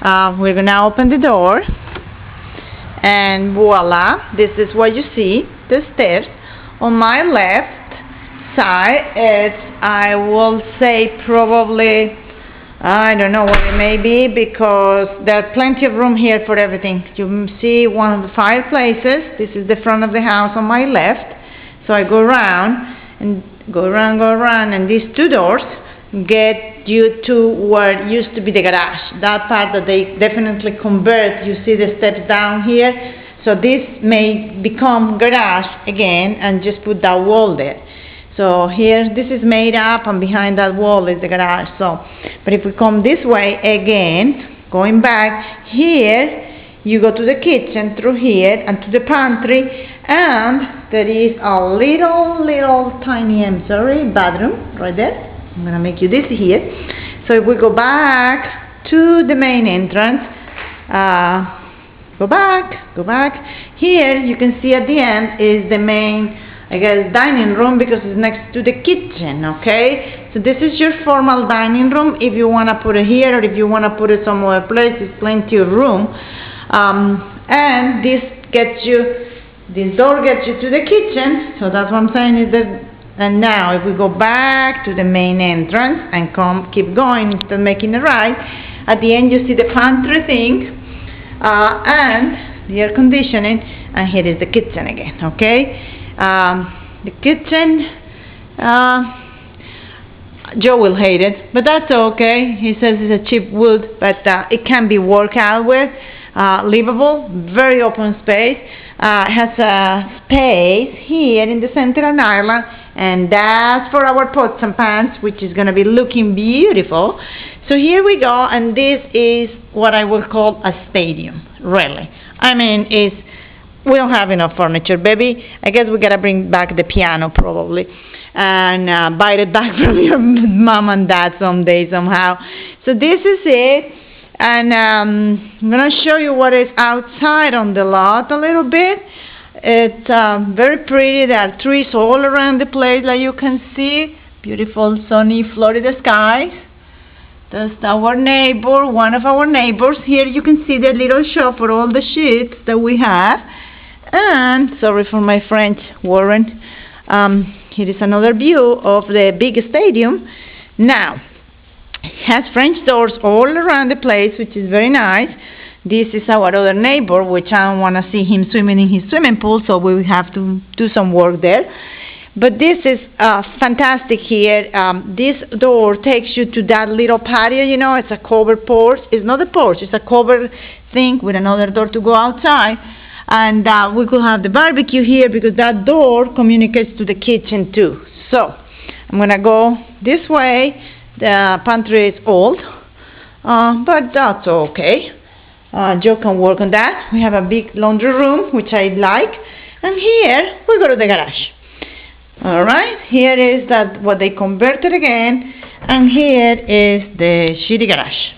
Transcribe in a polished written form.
We're gonna open the door, and voila, this is what you see, the stairs. On my left side, it's, I will say, probably, I don't know what it may be, because there's plenty of room here for everything. You see one of the fireplaces. This is the front of the house on my left. So I go around, and these two doors get you to where used to be the garage. That part that they definitely convert. You see the steps down here. So this may become garage again, and just put that wall there. So here, this is made up, and behind that wall is the garage. So, but if we come this way again, going back here, you go to the kitchen through here and to the pantry, and there is a little tiny, I'm sorry, bathroom right there. I'm gonna make you this here. So if we go back to the main entrance, go back. Here you can see at the end is the main, I guess, dining room, because it's next to the kitchen, okay? So this is your formal dining room. If you want to put it here, or if you want to put it somewhere place, there's plenty of room. And this door gets you to the kitchen. So that's what I'm saying is that. And now if we go back to the main entrance and keep going instead of making a right, at the end you see the pantry thing, and the air conditioning, and here is the kitchen again, okay? The kitchen, Joe will hate it, but that's okay. He says it's a cheap wood, but it can be worked out with. Livable, very open space. Has a space here in the center of island, and that's for our pots and pans, which is going to be looking beautiful. So here we go, and this is what I will call a stadium, really. I mean, we don't have enough furniture, baby. I guess we gotta bring back the piano probably, and buy it back from your mom and dad someday somehow. So this is it, and I'm gonna show you what is outside on the lot a little bit. It's very pretty. There are trees all around the place, like you can see. Beautiful sunny Florida skies. That's our neighbor, one of our neighbors. Here you can see the little shop for all the sheets that we have. And, sorry for my French, Warren, here is another view of the big stadium. Now, it has French doors all around the place, which is very nice. This is our other neighbor, which I don't want to see him swimming in his swimming pool, so we will have to do some work there. But this is fantastic here. This door takes you to that little patio, you know, it's a covered porch. It's not a porch, it's a covered thing with another door to go outside. And we could have the barbecue here, because that door communicates to the kitchen too. So I'm going to go this way. The pantry is old, but that's okay. Joe can work on that. We have a big laundry room, which I like. And here we go to the garage. Alright, here is what they converted again. And here is the shitty garage.